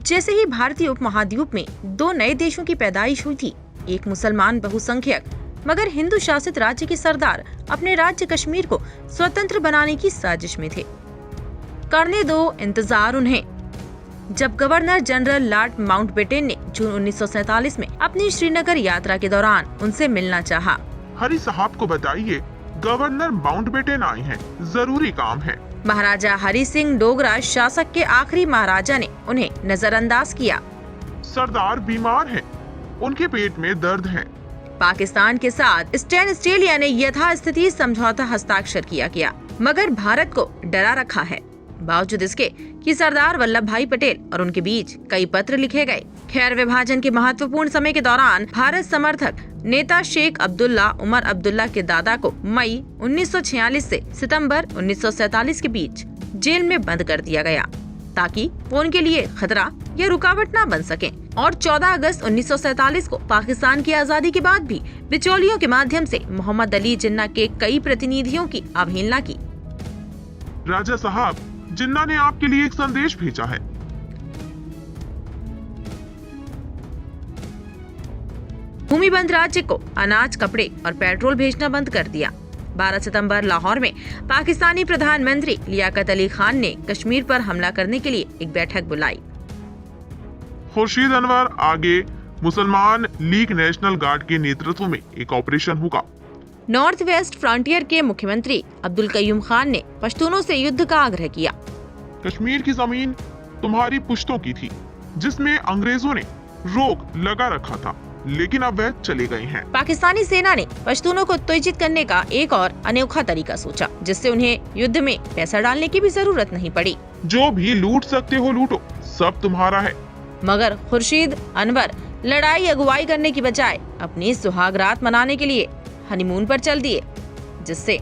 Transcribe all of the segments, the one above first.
जैसे ही भारतीय उपमहाद्वीप में दो नए देशों की पैदाइश हुई थी, एक मुसलमान बहुसंख्यक मगर हिंदू शासित राज्य के सरदार अपने राज्य कश्मीर को स्वतंत्र बनाने की साजिश में थे। करने दो इंतजार उन्हें। जब गवर्नर जनरल लॉर्ड माउंटबेटन ने जून 1947 में अपनी श्रीनगर यात्रा के दौरान उनसे मिलना चाहा। हरी साहब को बताइए, गवर्नर माउंटबेटन आए हैं, जरूरी काम है। महाराजा हरि सिंह डोगरा शासक के आखिरी महाराजा ने उन्हें नजरअंदाज किया। सरदार बीमार हैं, उनके पेट में दर्द है। पाकिस्तान के साथ स्टैन ऑस्ट्रेलिया ने यथास्थिति समझौता हस्ताक्षर किया गया, मगर भारत को डरा रखा है। बावजूद इसके कि सरदार वल्लभ भाई पटेल और उनके बीच कई पत्र लिखे गए। खैर, विभाजन के महत्वपूर्ण समय के दौरान भारत समर्थक नेता शेख अब्दुल्ला उमर अब्दुल्ला के दादा को मई 1946 से सितंबर 1947 के बीच जेल में बंद कर दिया गया, ताकि वो उनके लिए खतरा या रुकावट न बन सके। और 14 अगस्त 1947 को पाकिस्तान की आजादी के बाद भी बिचौलियों के माध्यम से मोहम्मद अली जिन्ना के कई प्रतिनिधियों की अवहेलना की। राजा साहब, जिन्ना ने आपके लिए एक संदेश भेजा है। भूमिबंद राज्य को अनाज, कपड़े और पेट्रोल भेजना बंद कर दिया। 12 सितंबर लाहौर में पाकिस्तानी प्रधानमंत्री लियाकत अली खान ने कश्मीर पर हमला करने के लिए एक बैठक बुलाई। खुर्शीद अनवर आगे मुसलमान लीग नेशनल गार्ड के नेतृत्व में एक ऑपरेशन होगा। नॉर्थ वेस्ट फ्रंटियर के मुख्यमंत्री अब्दुल कयूम खान ने पश्तूनों से युद्ध का आग्रह किया। कश्मीर की जमीन तुम्हारी पुश्तों की थी, जिसमें अंग्रेजों ने रोक लगा रखा था, लेकिन अब वह चले गए हैं। पाकिस्तानी सेना ने पश्तूनों को उत्तेजित करने का एक और अनोखा तरीका सोचा, जिससे उन्हें युद्ध में पैसा डालने की भी जरूरत नहीं पड़ी। जो भी लूट सकते हो लूटो, सब तुम्हारा है। मगर खुर्शीद अनवर लड़ाई अगुवाई करने की बजाय अपनी सुहागरात मनाने के लिए हनीमून पर चल दिए, जिससे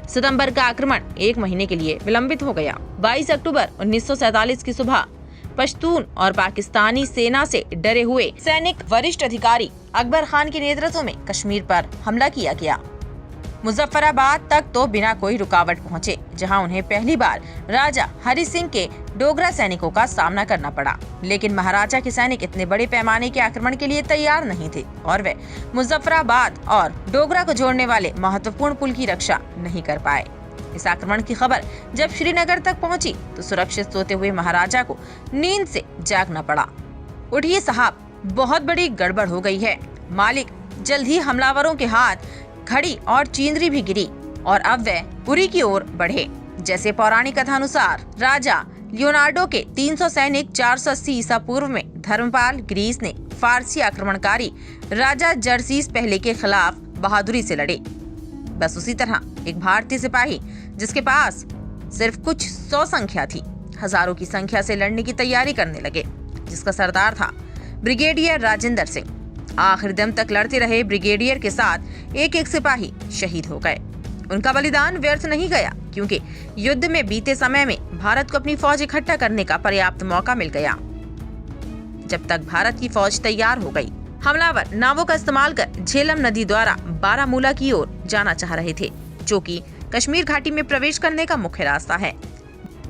सितंबर का आक्रमण एक महीने के लिए विलंबित हो गया। 22 अक्टूबर 1947 की सुबह पश्तून और पाकिस्तानी सेना से डरे हुए सैनिक वरिष्ठ अधिकारी अकबर खान के नेतृत्व में कश्मीर पर हमला किया गया। मुजफ्फराबाद तक तो बिना कोई रुकावट पहुंचे, जहां उन्हें पहली बार राजा हरि सिंह के डोगरा सैनिकों का सामना करना पड़ा। लेकिन महाराजा के सैनिक इतने बड़े पैमाने के आक्रमण के लिए तैयार नहीं थे और वे मुजफ्फराबाद और डोगरा को जोड़ने वाले महत्वपूर्ण पुल की रक्षा नहीं कर पाए। इस आक्रमण की खबर जब श्रीनगर तक पहुंची तो सुरक्षित सोते हुए महाराजा को नींद से जागना पड़ा। उठिए साहब, बहुत बड़ी गड़बड़ हो गई है। मालिक जल्द ही हमलावरों के हाथ घड़ी और चींदरी भी गिरी और अब वह उरी की ओर बढ़े। जैसे पौराणिक कथानुसार राजा लियोनार्डो के 300 सैनिक 480 ईसा पूर्व में धर्मपाल ग्रीस ने फारसी आक्रमणकारी राजा जर्सीस पहले के खिलाफ बहादुरी से लड़े। बस उसी तरह एक भारतीय सिपाही जिसके पास सिर्फ कुछ 100 संख्या थी, हजारों की संख्या से लड़ने की तैयारी करने लगे, जिसका सरदार था ब्रिगेडियर राजेंद्र सिंह। आखिर दम तक लड़ते रहे ब्रिगेडियर के साथ एक एक सिपाही शहीद हो गए। उनका बलिदान व्यर्थ नहीं गया, क्योंकि युद्ध में बीते समय में भारत को अपनी फौज इकट्ठा करने का पर्याप्त मौका मिल गया। जब तक भारत की फौज तैयार हो गई, हमलावर नावों का इस्तेमाल कर झेलम नदी द्वारा बारामूला की ओर जाना चाह रहे थे, जो कि कश्मीर घाटी में प्रवेश करने का मुख्य रास्ता है।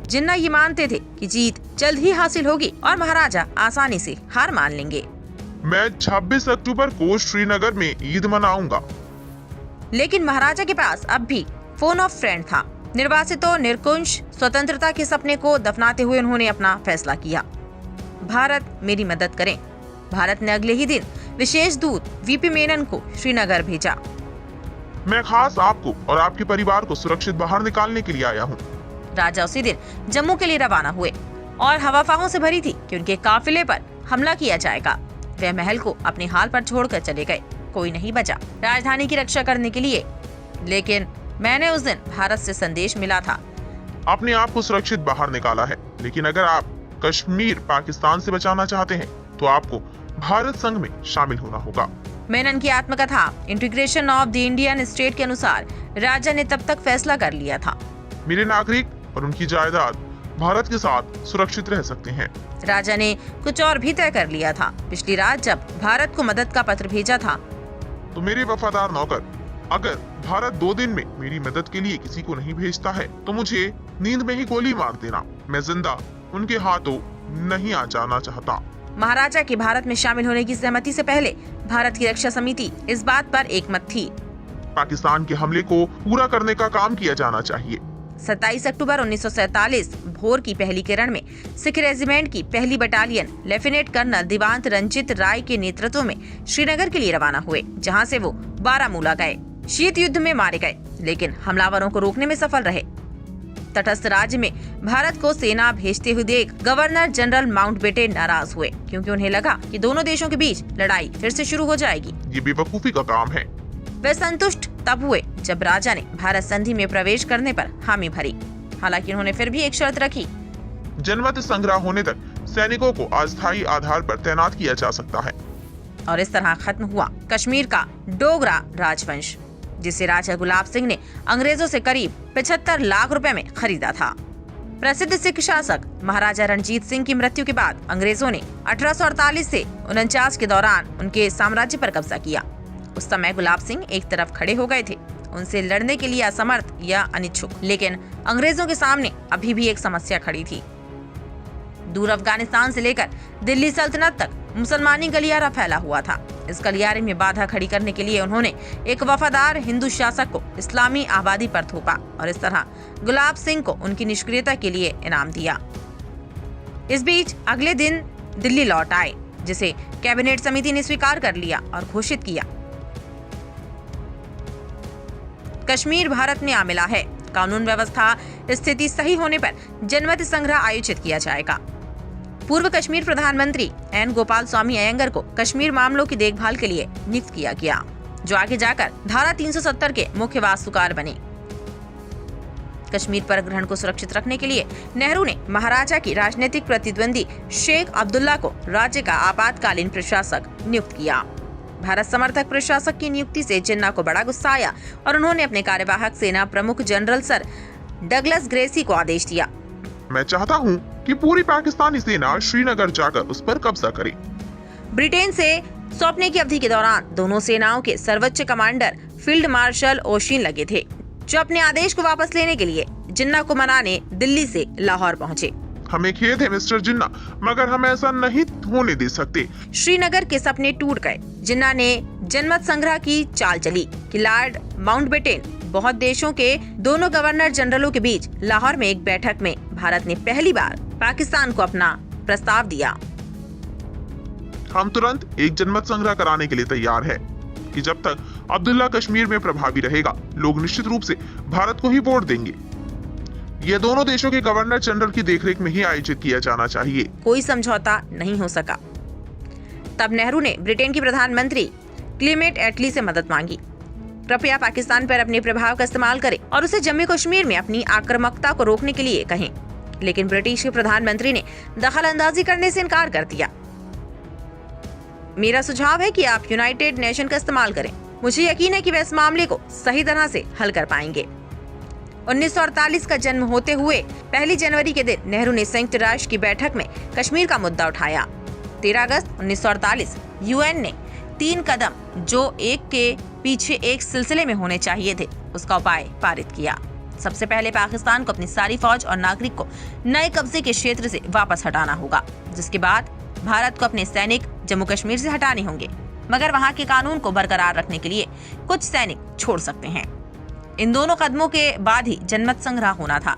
जिन्ना ये मानते थे कि जीत जल्द ही हासिल होगी और महाराजा आसानी से हार मान लेंगे। मैं 26 अक्टूबर को श्रीनगर में ईद मनाऊंगा। लेकिन महाराजा के पास अब भी फोन ऑफ फ्रेंड था। निर्वासितों निरकुंश स्वतंत्रता के सपने को दफनाते हुए उन्होंने अपना फैसला किया। भारत मेरी मदद करें। भारत ने अगले ही दिन विशेष दूत वीपी मेनन को श्रीनगर भेजा। मैं खास आपको और आपके परिवार को सुरक्षित बाहर निकालने के लिए आया हूँ। राजा उसी दिन जम्मू के लिए रवाना हुए और हवाफाहों से भरी थी कि उनके काफिले पर हमला किया जाएगा। वह महल को अपने हाल पर छोड़कर चले गए। कोई नहीं बचा राजधानी की रक्षा करने के लिए। लेकिन मैंने उस दिन भारत से संदेश मिला था। अपने आप को सुरक्षित बाहर निकाला है, लेकिन अगर आप कश्मीर पाकिस्तान से बचाना चाहते हैं तो आपको भारत संघ में शामिल होना होगा। मेनन की आत्मकथा integration of the Indian state के अनुसार राजा ने तब तक फैसला कर लिया था, मेरे नागरिक और उनकी जायदाद भारत के साथ सुरक्षित रह सकते हैं। राजा ने कुछ और भी तय कर लिया था। पिछली रात जब भारत को मदद का पत्र भेजा था तो मेरे वफादार नौकर, अगर भारत 2 दिन में मेरी मदद के लिए किसी को नहीं भेजता है तो मुझे नींद में ही गोली मार देना। मैं जिंदा उनके हाथों नहीं आ जाना चाहता। महाराजा के भारत में शामिल होने की सहमति से पहले भारत की रक्षा समिति इस बात पर एकमत थी। पाकिस्तान के हमले को पूरा करने का काम किया जाना चाहिए। 27 अक्टूबर 1947 भोर की पहली किरण में सिख रेजिमेंट की पहली बटालियन लेफ्टिनेंट कर्नल दिवांत रंजित राय के नेतृत्व में श्रीनगर के लिए रवाना हुए, जहां से वो बारामूला गए। शीत युद्ध में मारे गए, लेकिन हमलावरों को रोकने में सफल रहे। तटस्थ राज्य में भारत को सेना भेजते हुए देख गवर्नर जनरल माउंटबेटन नाराज हुए, क्योंकि उन्हें लगा कि दोनों देशों के बीच लड़ाई फिर से शुरू हो जाएगी। ये बेवकूफी का काम है। वे संतुष्ट तब हुए जब राजा ने भारत संधि में प्रवेश करने पर हामी भरी। हालांकि उन्होंने फिर भी एक शर्त रखी। जनमत संग्रह होने तक सैनिकों को अस्थायी आधार पर तैनात किया जा सकता है। और इस तरह खत्म हुआ कश्मीर का डोगरा राजवंश, जिसे राजा गुलाब सिंह ने अंग्रेजों से करीब 75 लाख रुपए में खरीदा था। प्रसिद्ध सिख शासक महाराजा रणजीत सिंह की मृत्यु के बाद अंग्रेजों ने 1848 से 49 के दौरान उनके साम्राज्य पर कब्जा किया। उस समय गुलाब सिंह एक तरफ खड़े हो गए थे, उनसे लड़ने के लिए असमर्थ या अनिच्छुक। लेकिन अंग्रेजों के सामने अभी भी एक समस्या खड़ी थी। दूर अफगानिस्तान से लेकर दिल्ली सल्तनत तक मुसलमानी गलियारा फैला हुआ था। इस गलियारे में बाधा खड़ी करने के लिए उन्होंने एक वफादार हिंदू शासक को इस्लामी आबादी पर थोपा और इस तरह गुलाब सिंह को उनकी निष्क्रियता के लिए इनाम दिया। इस बीच अगले दिन दिल्ली लौट आए, जिसे कैबिनेट समिति ने स्वीकार कर लिया और घोषित किया, कश्मीर भारत में आ मिला है। कानून व्यवस्था स्थिति सही होने पर जनमत संग्रह आयोजित किया जाएगा। पूर्व कश्मीर प्रधानमंत्री एन गोपाल स्वामी अयंगर को कश्मीर मामलों की देखभाल के लिए नियुक्त किया गया, जो आगे जाकर धारा 370 के मुख्य वास्तुकार बने। कश्मीर पर ग्रहण को सुरक्षित रखने के लिए नेहरू ने महाराजा की राजनीतिक प्रतिद्वंदी शेख अब्दुल्ला को राज्य का आपातकालीन प्रशासक नियुक्त किया। भारत समर्थक प्रशासक की नियुक्ति से जिन्ना को बड़ा गुस्सा आया और उन्होंने अपने कार्यवाहक सेना प्रमुख जनरल सर डगलस ग्रेसी को आदेश दिया, मैं चाहता हूं कि पूरी पाकिस्तानी सेना श्रीनगर जाकर उस पर कब्जा करे। ब्रिटेन से सौंपने की अवधि के दौरान दोनों सेनाओं के सर्वोच्च कमांडर फील्ड मार्शल ओशिन लगे थे, जो अपने आदेश को वापस लेने के लिए जिन्ना को मनाने दिल्ली से लाहौर पहुंचे। हमें खेद है मिस्टर जिन्ना, मगर हम ऐसा नहीं होने दे सकते। श्रीनगर के सपने टूट गए। जिन्ना ने जनमत संग्रह की चाल चली कि लॉर्ड माउंटबेटन बहुत देशों के दोनों गवर्नर जनरलों के बीच लाहौर में एक बैठक में भारत ने पहली बार पाकिस्तान को अपना प्रस्ताव दिया। हम तुरंत एक जनमत संग्रह कराने के लिए तैयार है कि जब तक अब्दुल्ला कश्मीर में प्रभावी रहेगा, लोग निश्चित रूप से भारत को ही वोट देंगे। यह दोनों देशों के गवर्नर जनरल की देखरेख में ही आयोजित किया जाना चाहिए। कोई समझौता नहीं हो सका। तब नेहरू ने ब्रिटेन की प्रधानमंत्री क्लेमेंट एटली से मदद मांगी। कृपया पाकिस्तान पर अपने प्रभाव का इस्तेमाल करें और उसे जम्मू कश्मीर में अपनी आक्रामकता को रोकने के लिए कहें। लेकिन ब्रिटिश के प्रधानमंत्री ने दखल अंदाजी करने से इनकार कर दिया। मेरा सुझाव है कि आप यूनाइटेड नेशन का इस्तेमाल करें। मुझे यकीन है कि वे इस मामले को सही तरह से हल कर पाएंगे। 1948 का जन्म होते हुए 1 जनवरी के दिन नेहरू ने संयुक्त राष्ट्र की बैठक में कश्मीर का मुद्दा उठाया। 13 अगस्त 1948 यूएन ने 3 कदम, जो एक के पीछे एक सिलसिले में होने चाहिए थे, उसका उपाय पारित किया। सबसे पहले पाकिस्तान को अपनी सारी फौज और नागरिक को नए कब्जे के क्षेत्र से वापस हटाना होगा, जिसके बाद भारत को अपने सैनिक जम्मू कश्मीर से हटाने होंगे, मगर वहाँ के कानून को बरकरार रखने के लिए कुछ सैनिक छोड़ सकते हैं। इन दोनों कदमों के बाद ही जनमत संग्रह होना था।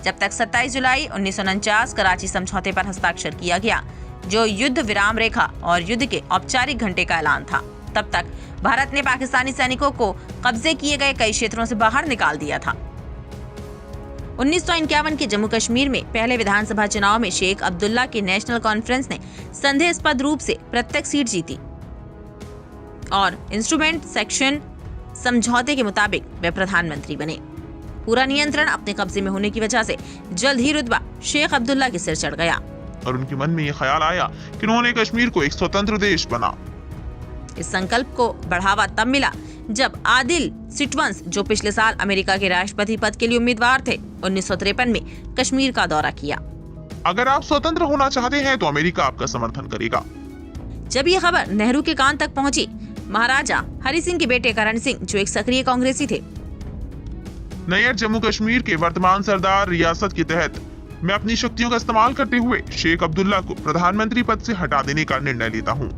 जब तक 27 जुलाई 1949 कराची समझौते पर हस्ताक्षर किया गया, जो युद्ध विराम रेखा और युद्ध के औपचारिक घंटे का ऐलान था, तब तक भारत ने पाकिस्तानी सैनिकों को कब्जे किए गए कई क्षेत्रों से बाहर निकाल दिया था। 1951 के जम्मू कश्मीर में पहले विधानसभा चुनाव में शेख अब्दुल्ला के नेशनल कॉन्फ्रेंस ने संदेहास्पद रूप से प्रत्येक सीट जीती और इंस्ट्रूमेंट सेक्शन समझौते के मुताबिक वे प्रधानमंत्री बने। पूरा नियंत्रण अपने कब्जे में होने की वजह से जल्द ही रुतबा शेख अब्दुल्ला के सिर चढ़ गया और उनके मन में ये ख्याल आया कि उन्होंने कश्मीर को एक स्वतंत्र देश बना। इस संकल्प को बढ़ावा तब मिला जब आदिल सिटवंस, जो पिछले साल अमेरिका के राष्ट्रपति पद के लिए उम्मीदवार थे, 1953 में कश्मीर का दौरा किया। अगर आप स्वतंत्र होना चाहते हैं तो अमेरिका आपका समर्थन करेगा। जब ये खबर नेहरू के कान तक पहुंची, महाराजा हरि सिंह के बेटे करण सिंह, जो एक सक्रिय कांग्रेसी थे, नैयर जम्मू कश्मीर के वर्तमान सरदार रियासत के तहत मैं अपनी शक्तियों का इस्तेमाल करते हुए शेख अब्दुल्ला को प्रधानमंत्री पद से हटा देने का निर्णय लेता हूँ।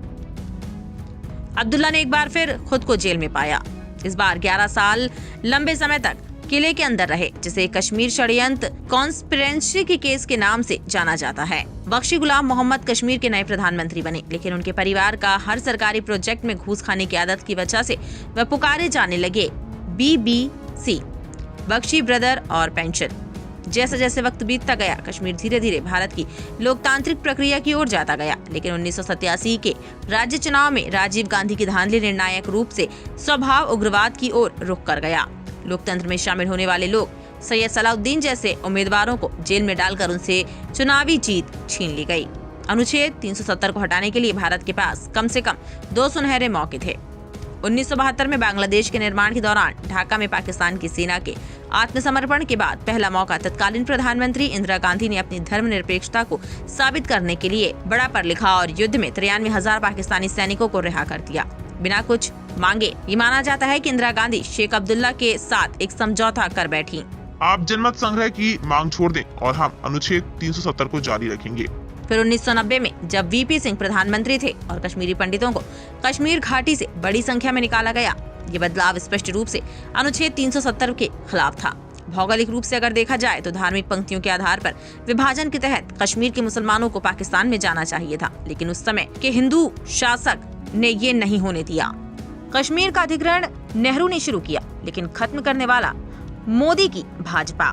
अब्दुल्ला ने एक बार फिर खुद को जेल में पाया। इस बार 11 साल लंबे समय तक किले के अंदर रहे, जिसे कश्मीर षड्यंत्र कॉन्स्पिरेंसी के केस के नाम से जाना जाता है। बख्शी गुलाम मोहम्मद कश्मीर के नए प्रधानमंत्री बने, लेकिन उनके परिवार का हर सरकारी प्रोजेक्ट में घूस खाने की आदत की वजह से वह पुकारे जाने लगे BBC, बख्शी ब्रदर और पेंशन। जैसे जैसे वक्त बीतता गया, कश्मीर धीरे धीरे भारत की लोकतांत्रिक प्रक्रिया की ओर जाता गया। लेकिन 1987 के राज्य चुनाव में राजीव गांधी की धांधली निर्णायक रूप से स्वभाव उग्रवाद की ओर रुख कर गया। लोकतंत्र में शामिल होने वाले लोग सैयद सलाउद्दीन जैसे उम्मीदवारों को जेल में डालकर उनसे चुनावी जीत छीन ली गई। अनुच्छेद 370 को हटाने के लिए भारत के पास कम से कम 2 सुनहरे मौके थे। 1972 में बांग्लादेश के निर्माण के दौरान ढाका में पाकिस्तान की सेना के आत्मसमर्पण के बाद पहला मौका तत्कालीन प्रधानमंत्री इंदिरा गांधी ने अपनी धर्मनिरपेक्षता को साबित करने के लिए बड़ा पर लिखा और युद्ध में 93,000 पाकिस्तानी सैनिकों को रिहा कर दिया बिना कुछ मांगे। ये माना जाता है कि इंदिरा गांधी शेख अब्दुल्ला के साथ एक समझौता कर बैठी। आप जनमत संग्रह की मांग छोड़ दें और हम अनुच्छेद 370 को जारी रखेंगे। फिर 1990 में जब VP सिंह प्रधानमंत्री थे और कश्मीरी पंडितों को कश्मीर घाटी से बड़ी संख्या में निकाला गया, ये बदलाव स्पष्ट रूप से अनुच्छेद 370 के खिलाफ था। भौगोलिक रूप से अगर देखा जाए तो धार्मिक पंक्तियों के आधार पर विभाजन के तहत कश्मीर के मुसलमानों को पाकिस्तान में जाना चाहिए था, लेकिन उस समय के हिंदू शासक ने ये नहीं होने दिया। कश्मीर का अधिग्रहण नेहरू ने शुरू किया, लेकिन खत्म करने वाला मोदी की भाजपा।